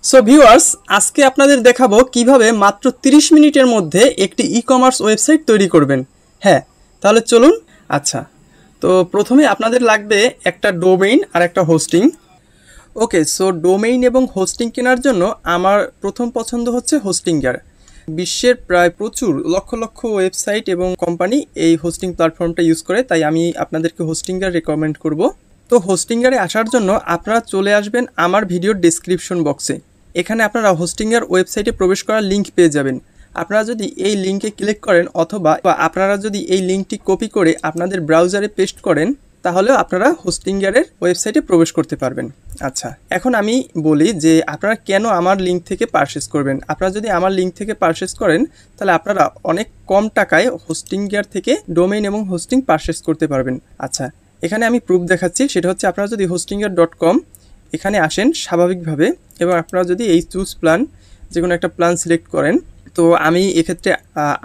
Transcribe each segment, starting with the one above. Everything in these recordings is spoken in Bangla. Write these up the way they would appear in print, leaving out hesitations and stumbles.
সো ভিউয়ার্স, আজকে আপনাদের দেখাবো কিভাবে মাত্র 30 মিনিটের মধ্যে একটি ই-কমার্স ওয়েবসাইট তৈরি করবেন। হ্যাঁ, তাহলে চলুন। আচ্ছা, তো প্রথমে আপনাদের লাগবে একটা ডোমেইন আর একটা হোস্টিং। ওকে, সো ডোমেইন এবং হোস্টিং কেনার জন্য আমার প্রথম পছন্দ হচ্ছে হোস্টিংয়ার। বিশ্বের প্রায় প্রচুর লক্ষ লক্ষ ওয়েবসাইট এবং কোম্পানি এই হোস্টিং প্ল্যাটফর্মটা ইউজ করে, তাই আমি আপনাদেরকে হোস্টিংয়ার রেকমেন্ড করব। তো হোস্টিংয়ারে আসার জন্য আপনারা চলে আসবেন আমার ভিডিওর ডেসক্রিপশন বক্সে। এখানে আপনারা হোস্টিংয়ার ওয়েবসাইটে প্রবেশ করার লিঙ্ক পেয়ে যাবেন। আপনারা যদি এই লিঙ্কে ক্লিক করেন অথবা আপনারা যদি এই লিঙ্কটি কপি করে আপনাদের ব্রাউজারে পেস্ট করেন, তাহলেও আপনারা হোস্টিংয়ারের ওয়েবসাইটে প্রবেশ করতে পারবেন। আচ্ছা, এখন আমি বলি যে আপনারা কেন আমার লিঙ্ক থেকে পারচেস করবেন। আপনারা যদি আমার লিঙ্ক থেকে পারচেস করেন তাহলে আপনারা অনেক কম টাকায় হোস্টিংয়ার থেকে ডোমেইন এবং হোস্টিং পারচেস করতে পারবেন। আচ্ছা, এখানে আমি প্রুফ দেখাচ্ছি। সেটা হচ্ছে আপনারা যদি হোস্টিংয়ার.com এখানে আসেন স্বাভাবিকভাবে এবং আপনারা যদি এই চুজ প্ল্যান যে কোনো একটা প্ল্যান সিলেক্ট করেন, তো আমি এক্ষেত্রে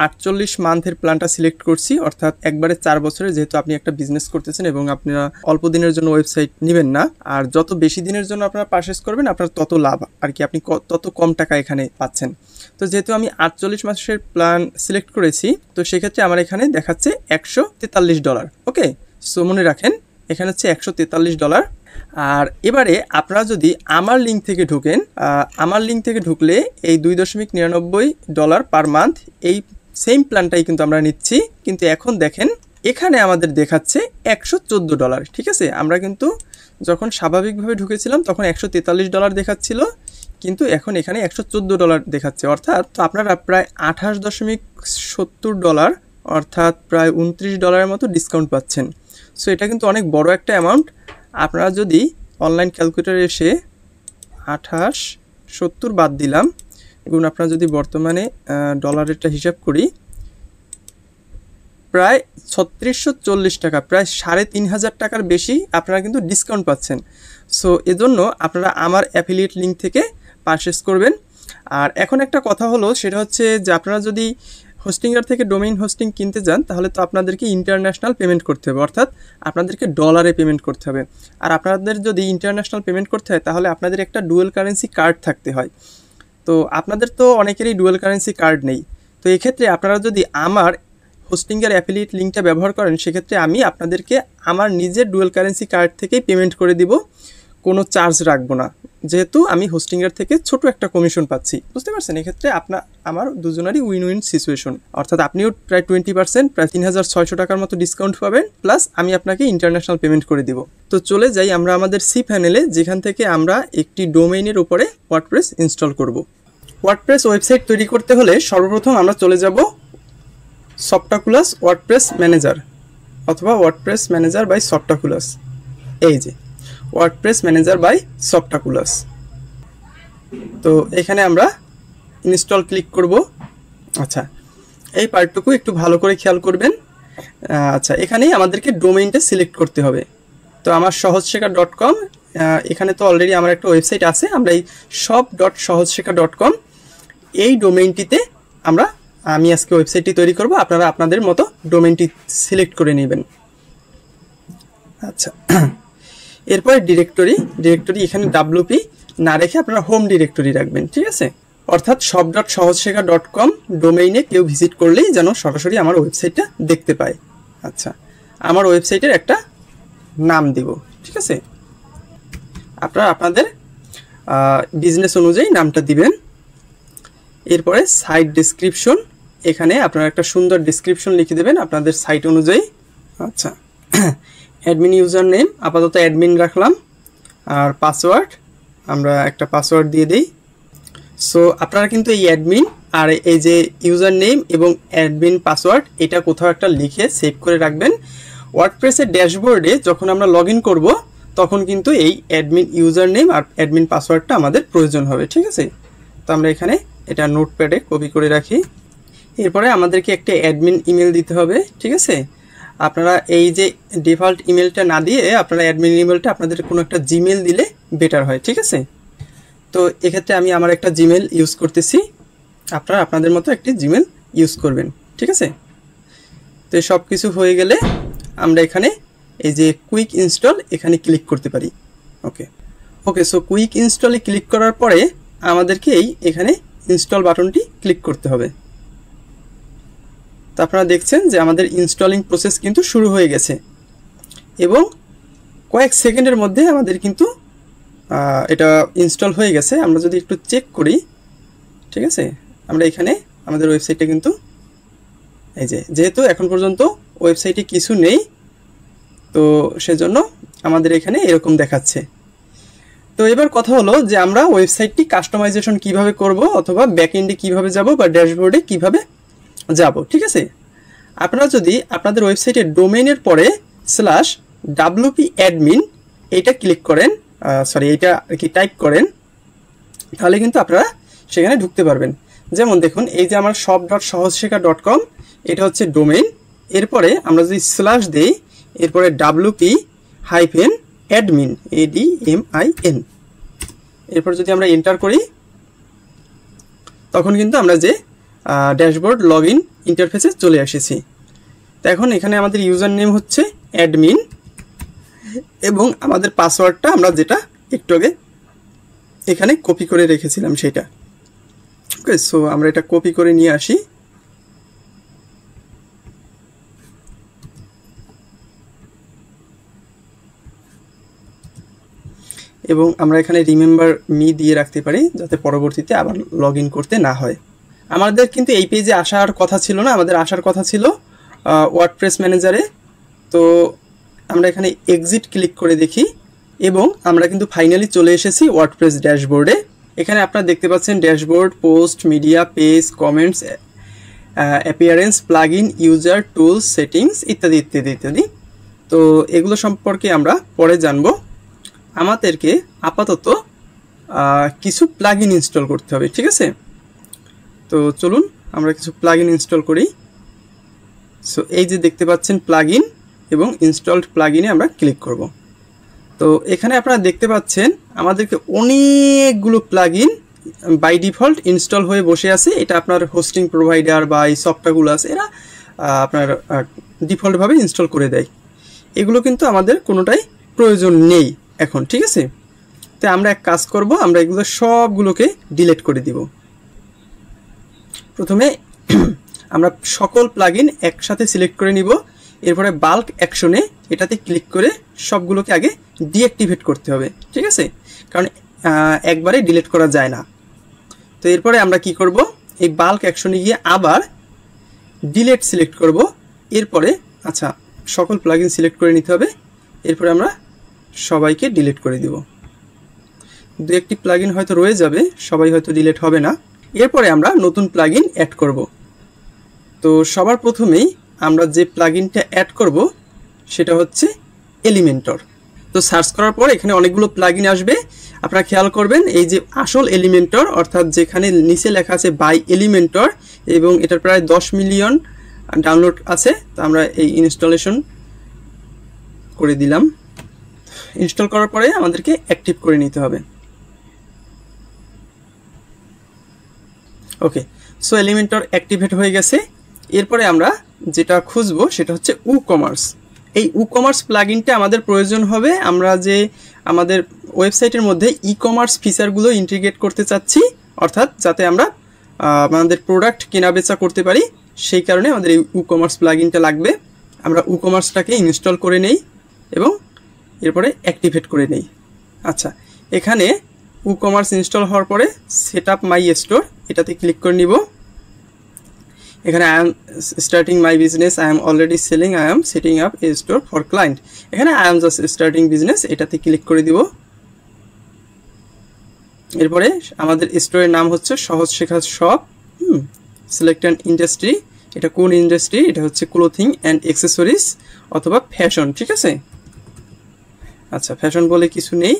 48 মান্থের প্ল্যানটা সিলেক্ট করছি, অর্থাৎ একবারে 4 বছরের, যেহেতু আপনি একটা বিজনেস করতেছেন এবং আপনারা অল্প দিনের জন্য ওয়েবসাইট নেবেন না, আর যত বেশি দিনের জন্য আপনারা পারচেস করবেন আপনার তত লাভ আর কি, আপনি তত কম টাকা এখানে পাচ্ছেন। তো যেহেতু আমি 48 মাসের প্ল্যান সিলেক্ট করেছি, তো সেক্ষেত্রে আমার এখানে দেখাচ্ছে $143। ওকে, সো মনে রাখেন এখানে হচ্ছে $143। আর এবারে আপনারা যদি আমার লিঙ্ক থেকে ঢোকেন, আমার লিঙ্ক থেকে ঢুকলে এই $2.99 পার মান্থ এই সেম প্ল্যানটাই কিন্তু আমরা নিচ্ছি, কিন্তু এখন দেখেন এখানে আমাদের দেখাচ্ছে $114। ঠিক আছে, আমরা কিন্তু যখন স্বাভাবিকভাবে ঢুকেছিলাম তখন $143 দেখাচ্ছিল, কিন্তু এখন এখানে $114 দেখাচ্ছে, অর্থাৎ তো আপনারা প্রায় $28.70 অর্থাৎ প্রায় $29 মতো ডিসকাউন্ট পাচ্ছেন। সো এটা কিন্তু অনেক বড় একটা অ্যামাউন্ট। আপনারা যদি অনলাইন ক্যালকুলেটরে এসে 28.70 বাদ দিলাম এবং আপনারা যদি বর্তমানে ডলারেরটা হিসাব করি, প্রায় 3640 টাকা, প্রায় 3500 টাকার বেশি আপনারা কিন্তু ডিসকাউন্ট পাচ্ছেন। সো এজন্য আপনারা আমার অ্যাফিলিয়েট লিঙ্ক থেকে পারচেস করবেন। আর এখন একটা কথা হলো, সেটা হচ্ছে যে আপনারা যদি হোস্টিংয়ার থেকে ডোমেইন হোস্টিং কিনতে যান তাহলে তো আপনাদেরকে ইন্টারন্যাশনাল পেমেন্ট করতে হবে, অর্থাৎ আপনাদেরকে ডলারে পেমেন্ট করতে হবে। আর আপনাদের যদি ইন্টারন্যাশনাল পেমেন্ট করতে হয় তাহলে আপনাদের একটা ডুয়েল কারেন্সি কার্ড থাকতে হয়। তো আপনাদের তো অনেকেরই ডুয়েল কারেন্সি কার্ড নেই। তো এক্ষেত্রে আপনারা যদি আমার হোস্টিংয়ার অ্যাফিলিয়েট লিঙ্কটা ব্যবহার করেন, সেক্ষেত্রে আমি আপনাদেরকে আমার নিজের ডুয়েল কারেন্সি কার্ড থেকেই পেমেন্ট করে দিব, কোনো চার্জ রাখবো না, যেহেতু আমি হোস্টিংয়ার থেকে ছোট একটা কমিশন পাচ্ছি। বুঝতে পারছেন, এক্ষেত্রে আমার দুজনেরই উইন উইন সিচুয়েশন, অর্থাৎ আপনিও প্রায় 20% প্রায় 3600 টাকার মতো ডিসকাউন্ট পাবেন, প্লাস আমি আপনাকে ইন্টারন্যাশনাল পেমেন্ট করে দিব। তো চলে যাই আমরা আমাদের সি প্যানেলে, যেখান থেকে আমরা একটি ডোমেইনের উপরে ওয়ার্ডপ্রেস ইনস্টল করব। ওয়ার্ডপ্রেস ওয়েবসাইট তৈরি করতে হলে সর্বপ্রথম আমরা চলে যাব সফটাকুলাস ওয়ার্ডপ্রেস ম্যানেজার অথবা ওয়ার্ডপ্রেস ম্যানেজার বাই সফটাকুলাস। এই যে ওয়ার্ডপ্রেস ম্যানেজার বাই সফটাকুলাস, তো এখানে আমরা ইনস্টল ক্লিক করব। আচ্ছা, এই পার্টটুকু একটু ভালো করে খেয়াল করবেন। আচ্ছা, এখানেই আমাদেরকে ডোমেইনটা সিলেক্ট করতে হবে। তো আমার সহজশেখা.com, এখানে তো অলরেডি আমার একটা ওয়েবসাইট আছে, আমরা এই shop.সহজশেখা.com এই ডোমেইনটিতে আমি আজকে ওয়েবসাইটটি তৈরি করব। আপনারা আপনাদের মতো ডোমেইনটি সিলেক্ট করে নেবেন। আচ্ছা, এরপরে ডিরেক্টরি এখানে WP না রেখে আপনারা হোম ডিরেক্টরি রাখবেন। ঠিক আছে, অর্থাৎ shop.সহজশেখা.com ডোমেইনে কেউ ভিজিট করলেই যেন সরাসরি আমার ওয়েবসাইটটা দেখতে পায়। আচ্ছা, আমার ওয়েবসাইটের একটা নাম দিব। ঠিক আছে, আপনারা আপনাদের বিজনেস অনুযায়ী নামটা দিবেন। এরপরে সাইট ডেসক্রিপশন, এখানে আপনারা একটা সুন্দর ডেসক্রিপশন লিখে দেবেন আপনাদের সাইট অনুযায়ী। আচ্ছা, অ্যাডমিন ইউজার নেম আপাতত অ্যাডমিন রাখলাম, আর পাসওয়ার্ড আমরা একটা পাসওয়ার্ড দিয়ে দিই। সো আপনারা কিন্তু এই অ্যাডমিন আর এই যে ইউজার নেম এবং অ্যাডমিন পাসওয়ার্ড এটা কোথাও একটা লিখে সেভ করে রাখবেন। ওয়ার্ডপ্রেসের ড্যাশবোর্ডে যখন আমরা লগ ইন করবো তখন কিন্তু এই অ্যাডমিন ইউজার নেম আর অ্যাডমিন পাসওয়ার্ডটা আমাদের প্রয়োজন হবে। ঠিক আছে, তো আমরা এখানে এটা নোটপ্যাডে কপি করে রাখি। এরপরে আমাদেরকে একটা অ্যাডমিন ইমেল দিতে হবে। ঠিক আছে, আপনারা এই যে ডিফল্ট ইমেলটা না দিয়ে আপনারা অ্যাডমিন ইমেলটা আপনাদের কোনো একটা জিমেল দিলে বেটার হয়। ঠিক আছে, তো এক্ষেত্রে আমি আমার একটা জিমেল ইউজ করতেছি, আপনারা আপনাদের মতো একটি জিমেল ইউজ করবেন। ঠিক আছে, তো সব কিছু হয়ে গেলে আমরা এখানে এই যে কুইক ইনস্টল এখানে ক্লিক করতে পারি। ওকে, সো কুইক ইনস্টলে ক্লিক করার পরে আমাদেরকে এখানে ইনস্টল বাটনটি ক্লিক করতে হবে। তো আপনারা দেখছেন যে আমাদের ইনস্টলিং প্রসেস কিন্তু শুরু হয়ে গেছে এবং কয়েক সেকেন্ডের মধ্যে আমাদের কিন্তু এটা ইনস্টল হয়ে গেছে। আমরা যদি একটু চেক করি, ঠিক আছে, আমরা এখানে আমাদের ওয়েবসাইটটা কিন্তু এই যেহেতু এখন পর্যন্ত ওয়েবসাইটে কিছু নেই, তো সেজন্য আমাদের এখানে এরকম দেখাচ্ছে। তো এবার কথা হলো যে আমরা ওয়েবসাইটটি কাস্টমাইজেশন কিভাবে করব, অথবা ব্যাকএন্ডে কিভাবে যাব, বা ড্যাশবোর্ডে কিভাবে যাব। ঠিক আছে, আপনারা যদি আপনাদের ওয়েবসাইটের ডোমেইনের পরে /wp admin এটা ক্লিক করেন, এটা কি টাইপ করেন, তাহলে কিন্তু আপনারা সেখানে ঢুকতে পারবেন। যেমন দেখুন, এই যে আমার shop.সহজশেখা.com এটা হচ্ছে ডোমেইন। এরপরে আমরা যদি স্ল্যাশ দেই, এরপরে wp-admin ADMIN, এরপর যদি আমরা এন্টার করি, তখন কিন্তু আমরা যে ড্যাশবোর্ড লগ ইন ইন্টারফেসে চলে এসেছি। তো এখন এখানে আমাদের ইউজার নেম হচ্ছে অ্যাডমিন এবং আমাদের পাসওয়ার্ডটা আমরা যেটা একটু আগে এখানে কপি করে রেখেছিলাম সেটা। ওকে, সো আমরা এটা কপি করে নিয়ে আসি। এবং আমরা এখানে রিমেম্বার মি দিয়ে রাখতে পারি, যাতে পরবর্তীতে আবার লগ ইন করতে না হয়। আমাদের কিন্তু এই পেজে আসার কথা ছিল না, আমাদের আসার কথা ছিল ওয়ার্ডপ্রেস ম্যানেজারে। তো আমরা এখানে এক্সিট ক্লিক করে দেখি এবং আমরা কিন্তু ফাইনালি চলে এসেছি ওয়ার্ডপ্রেস ড্যাশবোর্ডে। এখানে আপনারা দেখতে পাচ্ছেন dashboard, post, media, page, comments, appearance, plugin, user, tools, settings ইত্যাদি ইত্যাদি ইত্যাদি। তো এগুলো সম্পর্কে আমরা পরে জানবো। আমাদেরকে আপাতত কিছু প্লাগইন ইনস্টল করতে হবে। ঠিক আছে, তো চলুন আমরা কিছু প্লাগইন ইনস্টল করি। সো এই যে দেখতে পাচ্ছেন প্লাগইন এবং ইনস্টলড প্লাগইনে আমরা ক্লিক করব। তো এখানে আপনারা দেখতে পাচ্ছেন আমাদেরকে অনেকগুলো প্লাগইন বাই ডিফল্ট ইনস্টল হয়ে বসে আছে। এটা আপনার হোস্টিং প্রোভাইডার বা এই সফটওয়্যারগুলো আছে, এরা আপনার ডিফল্টভাবে ইনস্টল করে দেয়। এগুলো কিন্তু আমাদের কোনোটাই প্রয়োজন নেই এখন। ঠিক আছে, তো আমরা এক কাজ করব, আমরা এগুলো সবগুলোকে ডিলিট করে দিব। প্রথমে আমরা সকল প্লাগইন একসাথে সিলেক্ট করে নিব, এরপরে বাল্ক অ্যাকশনে এটাতে ক্লিক করে সবগুলোকে আগে ডিঅ্যাক্টিভেট করতে হবে। ঠিক আছে, কারণ একবারে ডিলিট করা যায় না। তো এরপরে আমরা কি করব, এই বাল্ক অ্যাকশনে গিয়ে আবার ডিলিট সিলেক্ট করব। এরপরে আচ্ছা, সকল প্লাগইন সিলেক্ট করে নিতে হবে, এরপরে আমরা সবাইকে ডিলিট করে দিব। দু একটি প্লাগইন হয়তো রয়ে যাবে, সবাই হয়তো ডিলিট হবে না। এরপরে আমরা নতুন প্লাগইন অ্যাড করব। তো সবার প্রথমেই আমরা যে প্লাগইনটা অ্যাড করব সেটা হচ্ছে এলিমেন্টর। তো সার্চ করার পর এখানে অনেকগুলো প্লাগইন আসবে, আপনারা খেয়াল করবেন এই যে আসল এলিমেন্টর, অর্থাৎ যেখানে নিচে লেখা আছে বাই এলিমেন্টর এবং এটার প্রায় 10 মিলিয়ন ডাউনলোড আছে। তো আমরা এই ইনস্টলেশন করে দিলাম। ইনস্টল করার পরে আমাদেরকে অ্যাক্টিভ করে নিতে হবে। ওকে, সো এলিমেন্টর অ্যাক্টিভেট হয়ে গেছে। এরপরে আমরা যেটা খুঁজবো সেটা হচ্ছে WooCommerce। এই WooCommerce প্লাগইনটা আমাদের প্রয়োজন হবে আমরা যে আমাদের ওয়েবসাইটের মধ্যে ই-কমার্স ফিচারগুলো ইন্টিগ্রেট করতে চাচ্ছি, অর্থাৎ যাতে আমরা আমাদের প্রোডাক্ট কেনা বেচা করতে পারি। সেই কারণে আমাদের এই WooCommerce প্লাগইনটা লাগবে। আমরা WooCommerceটাকে ইনস্টল করে নেই এবং এরপরে অ্যাক্টিভেট করে নেই। আচ্ছা, এখানে WooCommerce ইনস্টল হওয়ার পরে সেট আপ মাই স্টোর এটাতে ক্লিক করে নিব। এখানে I am starting my business, I am already selling, I am setting up a store for client. এখানে I am just starting business এটাতে ক্লিক করে দিব। এরপরে আমাদের স্টোরের নাম হচ্ছে সহজ শেখা শপ। সিলেক্ট অ্যান ইন্ডাস্ট্রি, এটা কোন ইন্ডাস্ট্রি, এটা হচ্ছে ক্লোথিং অ্যান্ড অ্যাক্সেসরিজ অথবা ফ্যাশন। ঠিক আছে, আচ্ছা ফ্যাশন বলে কিছু নেই,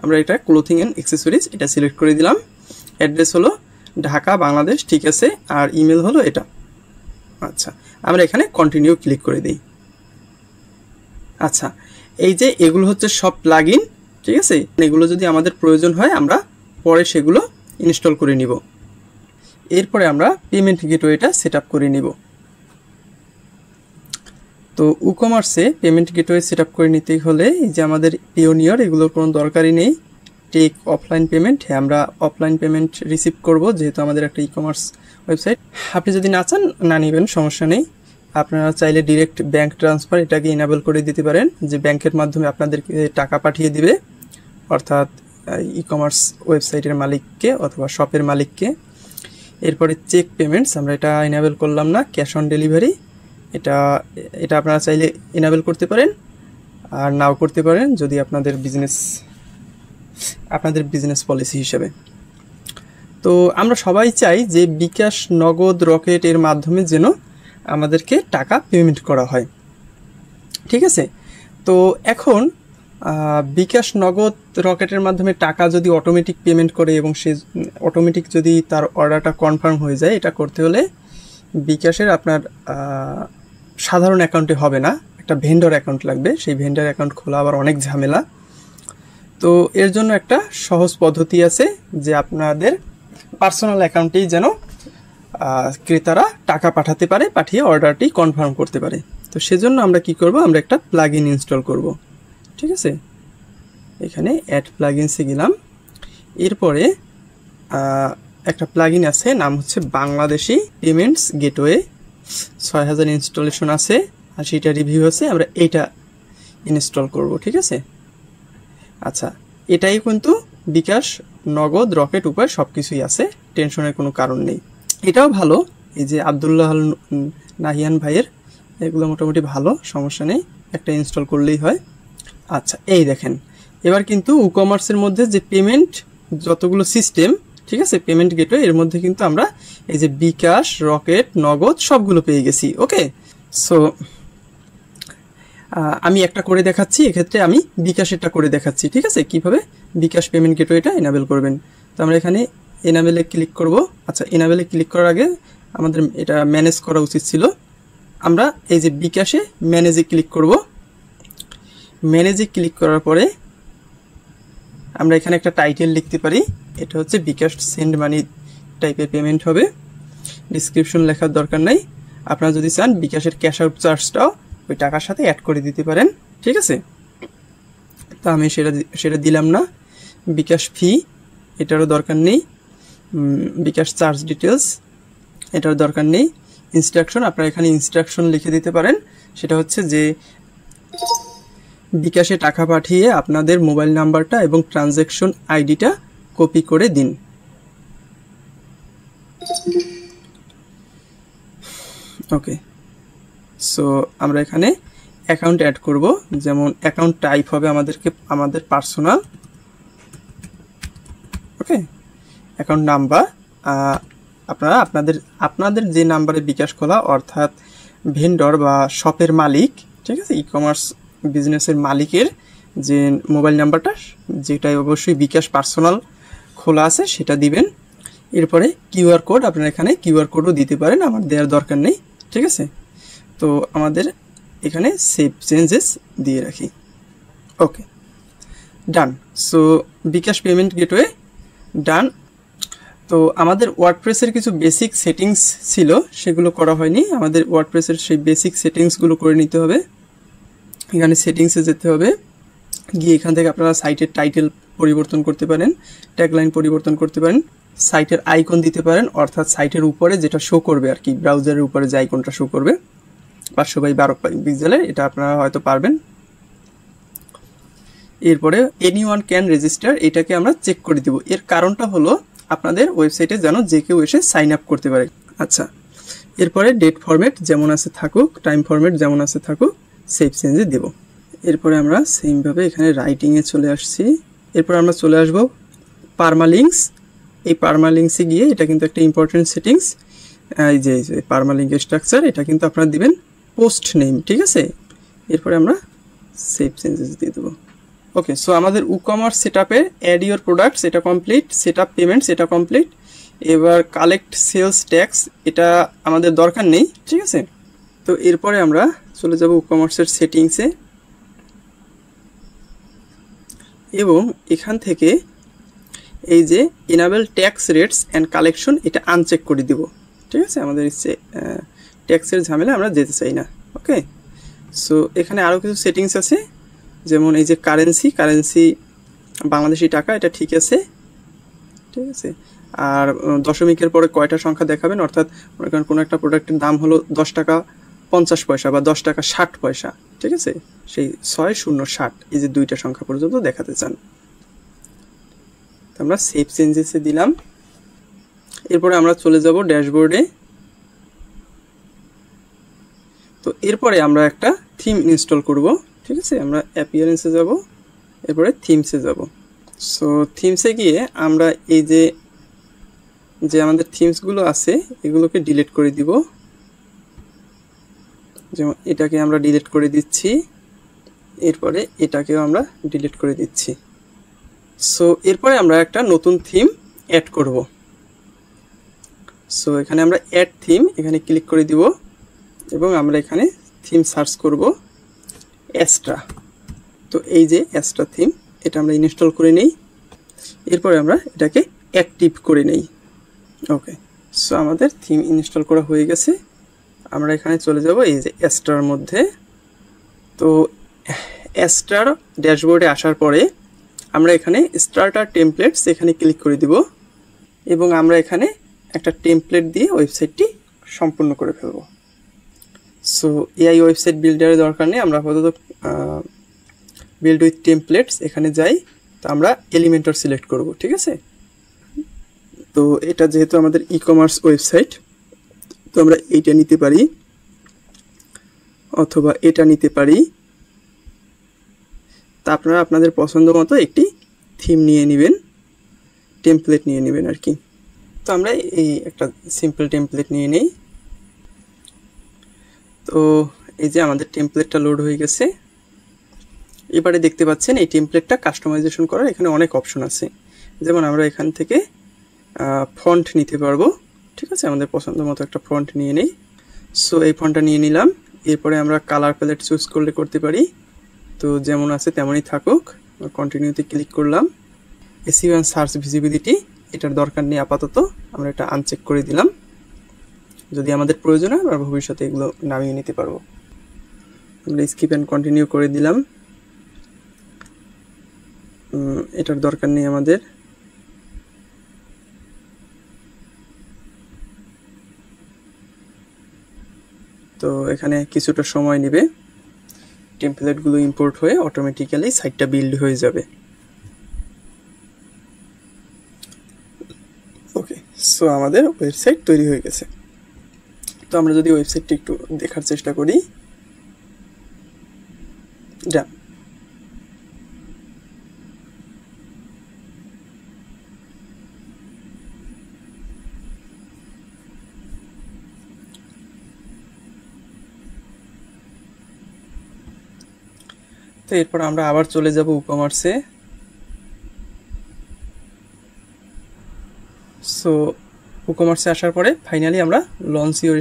আমরা এটা ক্লোথিং অ্যান্ড অ্যাক্সেসরিজ এটা সিলেক্ট করে দিলাম। অ্যাড্রেস হলো ঢাকা, বাংলাদেশ। ঠিক আছে, আর ইমেল হলো এটা। আচ্ছা, আমরা এখানে কন্টিনিউ ক্লিক করে দিই। আচ্ছা, এই যে এগুলো হচ্ছে সব প্লাগইন। ঠিক আছে, এগুলো যদি আমাদের প্রয়োজন হয় আমরা পরে সেগুলো ইনস্টল করে নিব। এরপরে আমরা পেমেন্ট গেটওয়েটা সেট আপ করে নিব। তো WooCommerce payment gateway set up করে নিতে হলে এই যে আমাদের পিওনিয়ার, এগুলোর কোনো দরকারই নেই। টেক অফলাইন পেমেন্ট, হ্যাঁ আমরা অফলাইন পেমেন্ট রিসিভ করব যেহেতু আমাদের একটা ই কমার্স ওয়েবসাইট। আপনি যদি না চান না নেবেন, সমস্যা নেই। আপনারা চাইলে ডিরেক্ট ব্যাংক ট্রান্সফার এটাকে ইনেবল করে দিতে পারেন, যে ব্যাংকের মাধ্যমে আপনাদেরকে টাকা পাঠিয়ে দিবে, অর্থাৎ ই কমার্স ওয়েবসাইটের মালিককে অথবা শপের মালিককে। এরপরে চেক পেমেন্টস আমরা এটা ইনেবল করলাম না, ক্যাশ অন ডেলিভারি এটা আপনারা চাইলে ইনেবল করতে পারেন আর নাও করতে পারেন যদি আপনাদের বিজনেস পলিসি হিসেবে। তো আমরা সবাই চাই যে বিকাশ, নগদ, রকেট এর মাধ্যমে যেন আমাদেরকে টাকা পেমেন্ট করা হয়, ঠিক আছে। তো এখন বিকাশ, নগদ, রকেটের মাধ্যমে টাকা যদি অটোমেটিক পেমেন্ট করে এবং সে অটোমেটিক যদি তার অর্ডারটা কনফার্ম হয়ে যায়, এটা করতে হলে বিকাশের আপনার সাধারণ অ্যাকাউন্টে হবে না, একটা ভেন্ডর অ্যাকাউন্ট লাগবে। সেই ভেন্ডর অ্যাকাউন্ট খোলা আবার অনেক ঝামেলা। তো এর জন্য একটা সহজ পদ্ধতি আছে যে আপনাদের পার্সোনাল অ্যাকাউন্টেই যেন ক্রেতারা টাকা পাঠাতে পারে, পাঠিয়ে অর্ডারটি কনফার্ম করতে পারে। তো সেজন্য আমরা কি করব, আমরা একটা প্লাগইন ইনস্টল করব, ঠিক আছে। এখানে অ্যাড প্লাগইনসে গেলাম। এরপরে একটা প্লাগইন আছে, নাম হচ্ছে বাংলাদেশি পেমেন্টস গেটওয়ে। 6000 ইনস্টলেশন আছে, 80টা রিভিউ আছে। আমরা এইটা ইনস্টল করব, ঠিক আছে। আচ্ছা, এটাই কিন্তু বিকাশ, নগদ, রকেট উপায় সব কিছুই আছে, টেনশনের কোনো কারণ নেই। এটাও ভালো, এই যে আব্দুল্লাহ নাহিয়ান ভাইয়ের, এগুলো মোটামুটি ভালো, সমস্যা নেই, একটা ইনস্টল করলেই হয়। আচ্ছা, এই দেখেন এবার কিন্তু ই কমার্সের মধ্যে যে পেমেন্ট যতগুলো সিস্টেম, ঠিক আছে, পেমেন্ট গেটওয়ে, এর মধ্যে কিন্তু আমরা এই যে বিকাশ, রকেট, নগদ সবগুলো পেয়ে গেছি। ওকে, সো আমি একটা করে দেখাচ্ছি, এক্ষেত্রে আমি বিকাশেরটা করে দেখাচ্ছি, ঠিক আছে, কিভাবে বিকাশ পেমেন্ট গেটওয়েটা এনাবেল করবেন। তো আমরা এখানে এনাবেলে ক্লিক করব। আচ্ছা, এনাবেলে ক্লিক করার আগে আমাদের এটা ম্যানেজ করা উচিত ছিল। আমরা এই যে বিকাশে ম্যানেজে ক্লিক করব। ম্যানেজে ক্লিক করার পরে আমরা এখানে একটা টাইটেল লিখতে পারি, এটা হচ্ছে বিকাশ সেন্ড মানি টাইপের পেমেন্ট হবে। ডিসক্রিপশন লেখার দরকার নাই, আপনারা যদি চান বিকাশের ক্যাশ আউট চার্জটাও ওই টাকার সাথে অ্যাড করে দিতে পারেন, ঠিক আছে। তো আমি সেটা দিলাম না। বিকাশ ফি এটারও দরকার নেই। বিকাশ চার্জ ডিটেলস এটারও দরকার নেই। ইনস্ট্রাকশন আপনারা এখানে ইনস্ট্রাকশন লিখে দিতে পারেন, সেটা হচ্ছে যে বিকাশে টাকা পাঠিয়ে আপনাদের মোবাইল নাম্বারটা এবং ট্রানজ্যাকশন আইডিটা কপি করে দিন। ওকে, সো আমরা এখানে অ্যাকাউন্ট অ্যাড করব, যেমন অ্যাকাউন্ট টাইপ হবে আমাদের পার্সোনাল। ওকে, অ্যাকাউন্ট নাম্বার আপনারা আপনাদের যে নাম্বারে বিকাশ খোলা, অর্থাৎ ভেন্ডর বা শপের মালিক, ঠিক আছে, ই কমার্স বিজনেসের মালিকের যে মোবাইল নাম্বারটা, যেটাই অবশ্যই বিকাশ পার্সোনাল খোলা আছে, সেটা দিবেন। এরপরে কিউআর কোড, আপনারা এখানে কিউআর কোডও দিতে পারেন, আমার দেওয়ার দরকার নেই, ঠিক আছে। তো আমাদের এখানে সেভ চেঞ্জেস দিয়ে রাখি। ওকে, ডান। সো বিকাশ পেমেন্ট গেটওয়ে ডান। তো আমাদের ওয়ার্ডপ্রেসের কিছু বেসিক সেটিংস ছিল, সেগুলো করা হয়নি। আমাদের ওয়ার্ডপ্রেসের সেই বেসিক সেটিংসগুলো করে নিতে হবে। এখানে সেটিংসে যেতে হবে, গিয়ে এখান থেকে আপনারা সাইটের টাইটেল পরিবর্তন করতে পারেন, ট্যাগলাইন পরিবর্তন করতে পারেন, সাইটের আইকন দিতে পারেন, অর্থাৎ সাইটের উপরে যেটা শো করবে আর কি, ব্রাউজারের উপরে যে আইকনটা শো করবে 500x12 পিক্সেলের, এটা আপনারা হয়তো পারবেন। এরপরে এনিওয়ান ক্যান রেজিস্টার, এটাকে আমরা চেক করে দিব। এর কারণটা হলো আপনাদের ওয়েবসাইটে যেন যে কেউ এসে সাইন আপ করতে পারে। আচ্ছা, এরপরে ডেট ফরম্যাট যেমন আছে থাকুক, টাইম ফরম্যাট যেমন আছে থাকুক, সেভ চেঞ্জে দেব। এরপরে আমরা সেমভাবে এখানে রাইটিংয়ে চলে আসছি। এরপর আমরা চলে আসব পারমালিঙ্কস। এই পারমালিঙ্কসে গিয়ে, এটা কিন্তু একটা ইম্পর্টেন্ট সেটিংস, এই যে পারমালিঙ্কের স্ট্রাকচার, এটা কিন্তু আপনারা দিবেন পোস্ট নেম, ঠিক আছে। এরপরে আমরা সেভ চেঞ্জেস দিয়ে দেবো। ওকে, সো আমাদের ই কমার্স সেটআপে অ্যাড ইউর প্রোডাক্টস এটা কমপ্লিট, সেটআপ পেমেন্টস এটা কমপ্লিট। এবার কালেক্ট সেলস ট্যাক্স এটা আমাদের দরকার নেই, ঠিক আছে। তো এরপরে আমরা চলে যাব ই কমার্সের সেটিংসে, এবং এখান থেকে এই যে enable tax rates and collection এটা আনচেক করে দিব, ঠিক আছে। আমাদের ট্যাক্সের ঝামেলা আমরা যেতে চাই না। ওকে, সো এখানে আরও কিছু সেটিংস আছে, যেমন এই যে কারেন্সি বাংলাদেশি টাকা, এটা ঠিক আছে। ঠিক আছে, আর দশমিকের পরে কয়টা সংখ্যা দেখাবেন, অর্থাৎ মনে করেন কোনো একটা প্রোডাক্টের দাম হলো 10 টাকা 50 পয়সা বা 10 টাকা 60 পয়সা, ঠিক আছে, সেই 6060 এই যে দুইটা সংখ্যা পর্যন্ত দেখাতে চান। তো আমরা সেভ চেঞ্জেসে দিলাম। এরপরে আমরা চলে যাব ড্যাশবোর্ডে। তো এরপরে আমরা একটা থিম ইনস্টল করব। ঠিক আছে, আমরা অ্যাপিয়ারেন্সে যাব, এরপরে থিমসে যাব। সো থিমসে গিয়ে আমরা এই যে আমাদের থিমসগুলো আছে এগুলোকে ডিলিট করে দিব। যেমন এটাকে আমরা ডিলিট করে দিচ্ছি, এরপরে এটাকেও আমরা ডিলিট করে দিচ্ছি। সো এরপরে আমরা একটা নতুন থিম অ্যাড করব। সো এখানে আমরা অ্যাড থিম, এখানে ক্লিক করে দিব এবং আমরা এখানে থিম সার্চ করব অ্যাস্ট্রা। তো এই যে অ্যাস্ট্রা থিম, এটা আমরা ইনস্টল করে নেই, এরপরে আমরা এটাকে অ্যাক্টিভ করে নেই। ওকে, সো আমাদের থিম ইনস্টল করা হয়ে গেছে। আমরা এখানে চলে যাব এই যে অ্যাস্ট্রার মধ্যে। তো অ্যাস্ট্রার ড্যাশবোর্ডে আসার পরে আমরা এখানে স্টার্টার টেমপ্লেটস এখানে ক্লিক করে দিব এবং আমরা এখানে একটা টেমপ্লেট দিয়ে ওয়েবসাইটটি সম্পূর্ণ করে ফেলব। সো এআই ওয়েবসাইট বিল্ডারের দরকার নেই, আমরা আপাতত বিল্ড উইথ টেমপ্লেটস এখানে যাই। তো আমরা এলিমেন্টর সিলেক্ট করব। ঠিক আছে, তো এটা যেহেতু আমাদের ই কমার্স ওয়েবসাইট, তো আমরা এইটা নিতে পারি অথবা এটা নিতে পারি। তা আপনারা আপনাদের পছন্দ মতো একটি থিম নিয়ে নেবেন, টেমপ্লেট নিয়ে নেবেন আর কি। তো আমরা এই একটা সিম্পল টেমপ্লেট নিয়ে নেই। তো এই যে আমাদের টেমপ্লেটটা লোড হয়ে গেছে। এবারে দেখতে পাচ্ছেন এই টেমপ্লেটটা কাস্টমাইজেশন করার এখানে অনেক অপশন আছে। যেমন আমরা এখান থেকে ফন্ট নিতে পারবো। ঠিক আছে, আমাদের পছন্দ মতো একটা ফন্ট নিয়ে নেই। সো এই ফন্টটা নিয়ে নিলাম। এরপরে আমরা কালার প্যালেট চুজ করতে পারি। তো যেমন আছে তেমনই থাকুক। কন্টিনিউতে ক্লিক করলাম। এসইও অ্যান্ড সার্চ ভিজিবিলিটি এটার দরকার নেই আপাতত, আমরা এটা আনচেক করে দিলাম। যদি আমাদের প্রয়োজন হয় আমরা ভবিষ্যতে এগুলো নামিয়ে নিতে পারবো। আমরা স্কিপ অ্যান্ড কন্টিনিউ করে দিলাম, এটার দরকার নেই আমাদের। তো এখানে কিছুটা সময় নেবে, টেমপ্লেটগুলো ইম্পোর্ট হয়ে অটোমেটিক্যালি সাইটটা বিল্ড হয়ে যাবে। ওকে, সো আমাদের ওয়েবসাইট তৈরি হয়ে গেছে। তো আমরা যদি ওয়েবসাইটটি একটু দেখার চেষ্টা করি, ডান। তো এরপর আমরা আবার চলে যাব ই-কমার্সে। সো ই-কমার্সে আসার পরে ফাইনালি আমরা লঞ্চ ইউর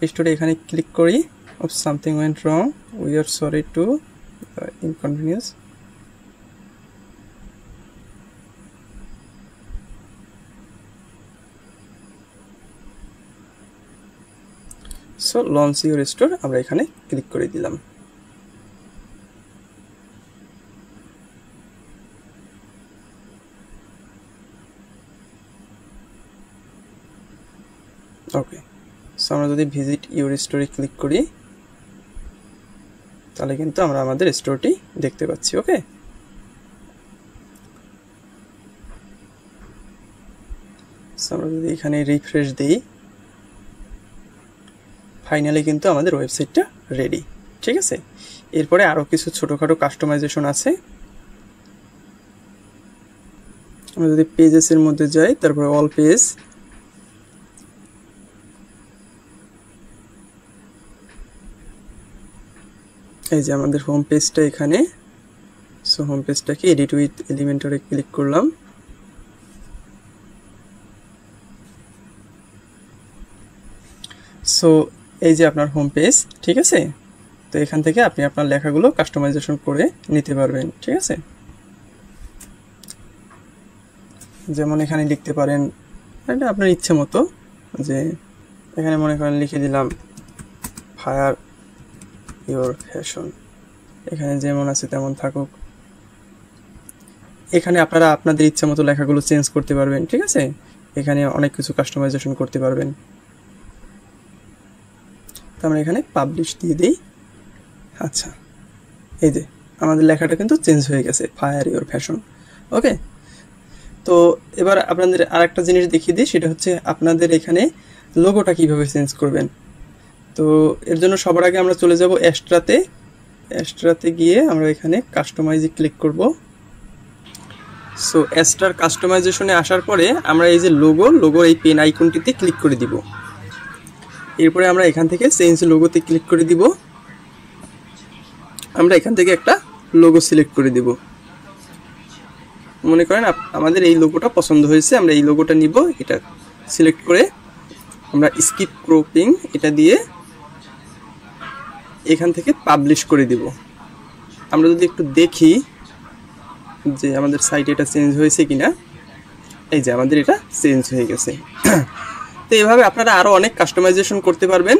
স্টোরে এখানে ক্লিক করি। Oops something went wrong, we are sorry to inconvenience. So launch your store আমরা এখানে ক্লিক করে দিলাম। ওকে, সো আমরা যদি ভিজিট ইউর স্টোরে ক্লিক করি তাহলে কিন্তু আমরা আমাদের স্টোরটি দেখতে পাচ্ছি। ওকে, সো আমরা যদি এখানে রিফ্রেশ দিই, ফাইনালি কিন্তু আমাদের ওয়েবসাইটটা রেডি। ঠিক আছে, এরপরে আরও কিছু ছোটোখাটো কাস্টমাইজেশন আছে। আমরা যদি পেজেসের মধ্যে যাই, তারপরে অল পেজ, এই যে আমাদের হোম পেজটা এখানে। সো হোম পেজটাকে এডিট উইথ এলিমেন্টরে ক্লিক করলাম। সো এই যে আপনার হোম পেজ। ঠিক আছে, তো এখান থেকে আপনি আপনার লেখাগুলো কাস্টমাইজেশন করে নিতে পারবেন। ঠিক আছে, যেমন এখানে লিখতে পারেন, এটা আপনার ইচ্ছে মতো, যে এখানে মনে করেন লিখে দিলাম ফায়ার ইওর ফ্যাশন, এখানে যেমন আছে তেমন থাকুক। এখানে আপনারা আপনাদের ইচ্ছা মতো লেখাগুলো চেঞ্জ করতে পারবেন, ঠিক আছে। এখানে অনেক কিছু কাস্টমাইজেশন করতে পারবেন। তো আমরা এখানে পাবলিশ দিয়ে দিই। আচ্ছা, এই যে আমাদের লেখাটা কিন্তু চেঞ্জ হয়ে গেছে, ফায়ার ইওর ফ্যাশন। ওকে, তো এবার আপনাদের আরেকটা জিনিস দেখিয়ে দিই, সেটা হচ্ছে আপনাদের এখানে লোগোটা কিভাবে চেঞ্জ করবেন। তো এর জন্য সবার আগে আমরা চলে যাব এক্সট্রাতে গিয়ে আমরা এখানে কাস্টমাইজে ক্লিক করব। সো এক্সট্রার কাস্টমাইজেশনে আসার পরে আমরা এই যে লোগোর এই পেন আইকনটিতে ক্লিক করে দিব। এরপরে আমরা এখান থেকে চেঞ্জ লোগোতে ক্লিক করে দিব। আমরা এখান থেকে একটা লোগো সিলেক্ট করে দিব। মনে করেন আমাদের এই লোগোটা পছন্দ হয়েছে, আমরা এই লোগোটা নিব। এটা সিলেক্ট করে আমরা স্কিপ ক্রপিং এটা দিয়ে এখান থেকে পাবলিশ করে দিব। আমরা যদি একটু দেখি যে আমাদের সাইটে এটা চেঞ্জ হয়েছে কিনা, এই যে আমাদের এটা চেঞ্জ হয়ে গেছে। তো এইভাবে আপনারা আরও অনেক কাস্টমাইজেশন করতে পারবেন।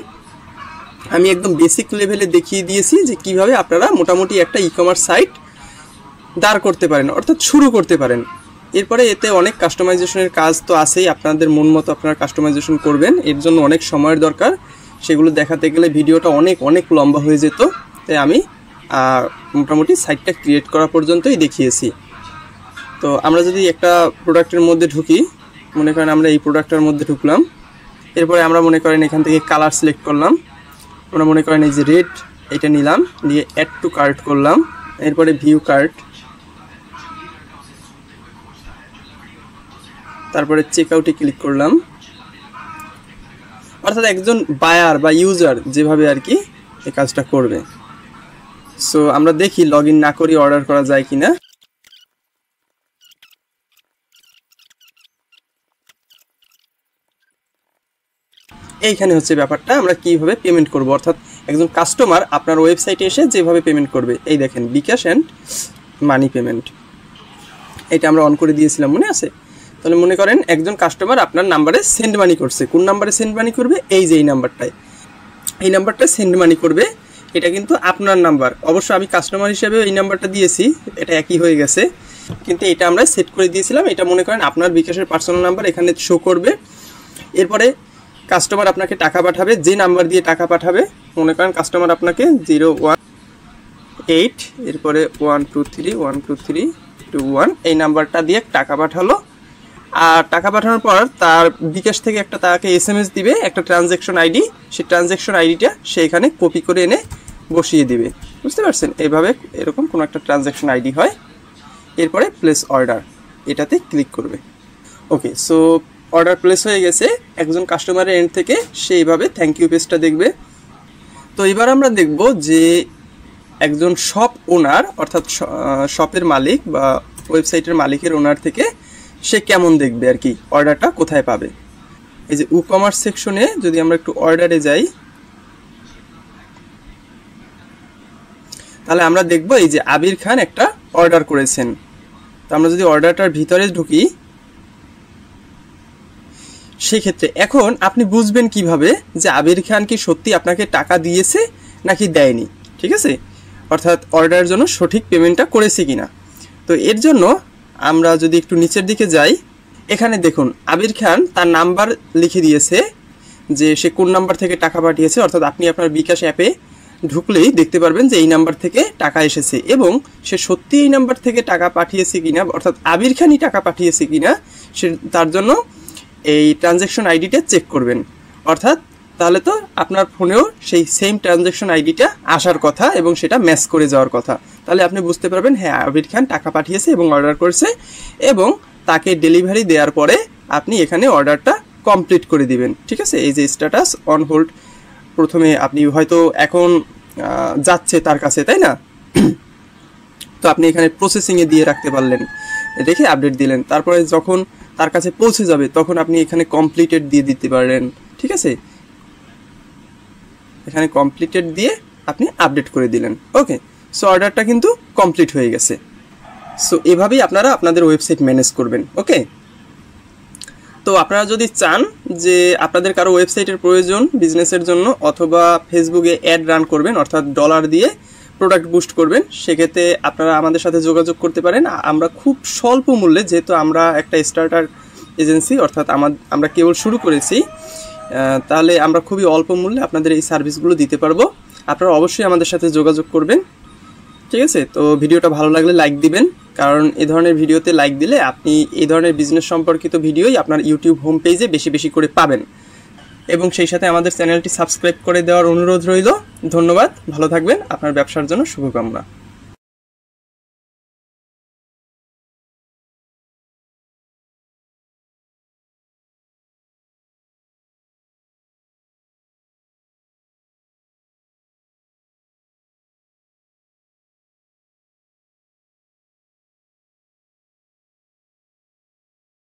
আমি একদম বেসিক লেভেলে দেখিয়ে দিয়েছি যে কিভাবে আপনারা মোটামুটি একটা ই কমার্স সাইট দাঁড় করতে পারেন, অর্থাৎ শুরু করতে পারেন। এরপরে এতে অনেক কাস্টমাইজেশনের কাজ তো আছেই, আপনাদের মন মতো আপনারা কাস্টমাইজেশন করবেন, এর জন্য অনেক সময়ের দরকার। সেগুলো দেখাতে গেলে ভিডিওটা অনেক লম্বা হয়ে যেত, তাই আমি মোটামুটি সাইটটা ক্রিয়েট করা পর্যন্তই দেখিয়েছি। তো আমরা যদি একটা প্রোডাক্টের মধ্যে ঢুকি, মনে করেন আমরা এই প্রোডাক্টের মধ্যে ঢুকলাম। এরপরে আমরা মনে করেন এখান থেকে কালার সিলেক্ট করলাম। আমরা মনে করেন এই যে রেড এটা নিলাম, নিয়ে অ্যাড টু কার্ট করলাম। এরপরে ভিউ কার্ট, তারপরে চেক আউটে ক্লিক করলাম। অর্থাৎ একজন বায়ার বা ইউজার যেভাবে আর কি এই কাজটা করবে। সো আমরা দেখি লগ ইন না করি অর্ডার করা যায় কিনা। এইখানে হচ্ছে ব্যাপারটা, আমরা কিভাবে পেমেন্ট করব, অর্থাৎ একজন কাস্টমার আপনার ওয়েবসাইটে এসে যেভাবে পেমেন্ট করবে। এই দেখেন বিকাশ অ্যান্ড মানি পেমেন্ট, এটা আমরা অন করে দিয়েছিলাম, মনে আছে। তাহলে মনে করেন একজন কাস্টমার আপনার নাম্বারে সেন্ড মানি করছে। কোন নাম্বারে সেন্ড মানি করবে? এই যে এই নাম্বারটা সেন্ড মানি করবে। এটা কিন্তু আপনার নাম্বার, অবশ্য আমি কাস্টমার হিসেবে এই নাম্বারটা দিয়েছি, এটা একই হয়ে গেছে, কিন্তু এটা আমরা সেট করে দিয়েছিলাম। এটা মনে করেন আপনার বিকাশের পার্সোনাল নাম্বার এখানে শো করবে। এরপরে কাস্টমার আপনাকে টাকা পাঠাবে, যে নাম্বার দিয়ে টাকা পাঠাবে, মনে করেন কাস্টমার আপনাকে 018 এরপরে 123 এই নাম্বারটা দিয়ে টাকা পাঠালো। আর টাকা পাঠানোর পর তার বিকাশ থেকে একটা তাকে SMS দিবে, একটা ট্রানজ্যাকশন আইডি। সেই ট্রানজ্যাকশন আইডিটা সে এখানে কপি করে এনে বসিয়ে দিবে, বুঝতে পারছেন। এইভাবে এরকম কোনো একটা ট্রানজ্যাকশন আইডি হয়। এরপরে প্লেস অর্ডার এটাতে ক্লিক করবে। ওকে, সো অর্ডার প্লেস হয়ে গেছে। একজন কাস্টমারের এন্ড থেকে সে এইভাবে থ্যাংক ইউ পেজটা দেখবে। তো এবার আমরা দেখব যে একজন শপ ওনার, অর্থাৎ শপের মালিক বা ওয়েবসাইটের মালিকের ওনার থেকে সে কেমন দেখবে আর কি, অর্ডারটা কোথায় পাবে। এই যে ই কমার্স সেকশনে যদি আমরা একটু অর্ডারে যাই, তাহলে আমরা দেখব এই যে আবির খান একটা অর্ডার করেছেন। তো আমরা যদি অর্ডারটার ভিতরে ঢুকি, সেক্ষেত্রে এখন আপনি বুঝবেন কিভাবে যে আবির খান কি সত্যি আপনাকে টাকা দিয়েছে নাকি দেয়নি, ঠিক আছে, অর্থাৎ অর্ডারের জন্য সঠিক পেমেন্টটা করেছে কিনা। তো এর জন্য আমরা যদি একটু নিচের দিকে যাই, এখানে দেখুন আবির খান তার নাম্বার লিখে দিয়েছে যে সে কোন নাম্বার থেকে টাকা পাঠিয়েছে। অর্থাৎ আপনি আপনার বিকাশ অ্যাপে ঢুকলেই দেখতে পারবেন যে এই নাম্বার থেকে টাকা এসেছে এবং সে সত্যি এই নাম্বার থেকে টাকা পাঠিয়েছে কিনা, অর্থাৎ আবির খানই টাকা পাঠিয়েছে কিনা, সে তার জন্য এই ট্রানজ্যাকশন আইডিটা চেক করবেন। অর্থাৎ তাহলে তো আপনার ফোনেও সেই সেম ট্রানজ্যাকশন আইডিটা আসার কথা এবং সেটা ম্যাচ করে যাওয়ার কথা। তাহলে আপনি বুঝতে পারবেন হ্যাঁ আবির খান টাকা পাঠিয়েছে এবং অর্ডার করেছে, এবং তাকে ডেলিভারি দেওয়ার পরে আপনি এখানে অর্ডারটা কমপ্লিট করে দিবেন, ঠিক আছে। এই যে স্ট্যাটাস অন হোল্ড, প্রথমে আপনি হয়তো এখন যাচ্ছে তার কাছে, তাই না, তো আপনি এখানে প্রসেসিংয়ে দিয়ে রাখতে পারলেন, রেখে আপডেট দিলেন। তারপরে যখন তার কাছে পৌঁছে যাবে তখন আপনি এখানে কমপ্লিটেড দিয়ে দিতে পারলেন, ঠিক আছে। এখানে কমপ্লিটেড দিয়ে আপনি আপডেট করে দিলেন। ওকে, সো অর্ডারটা কিন্তু কমপ্লিট হয়ে গেছে। সো এভাবেই আপনারা আপনাদের ওয়েবসাইট ম্যানেজ করবেন। ওকে, তো আপনারা যদি চান যে আপনাদের কারো ওয়েবসাইটের প্রয়োজন বিজনেসের জন্য, অথবা ফেসবুকে অ্যাড রান করবেন, অর্থাৎ ডলার দিয়ে প্রোডাক্ট বুস্ট করবেন, সেক্ষেত্রে আপনারা আমাদের সাথে যোগাযোগ করতে পারেন। আমরা খুব স্বল্প মূল্যে, যেহেতু আমরা একটা স্টার্টার এজেন্সি, অর্থাৎ আমরা কেবল শুরু করেছি, তাহলে আমরা খুবই অল্প মূল্যে আপনাদের এই সার্ভিসগুলো দিতে পারবো। আপনারা অবশ্যই আমাদের সাথে যোগাযোগ করবেন, ঠিক আছে? তো ভিডিওটা ভালো লাগলে লাইক দিবেন, কারণ এই ধরনের ভিডিওতে লাইক দিলে আপনি এই ধরনের বিজনেস সম্পর্কিত ভিডিওই আপনার ইউটিউব হোম পেজে বেশি বেশি করে পাবেন। এবং সেই সাথে আমাদের চ্যানেলটি সাবস্ক্রাইব করে দেওয়ার অনুরোধ রইল। ধন্যবাদ, ভালো থাকবেন, আপনার ব্যবসার জন্য শুভকামনা।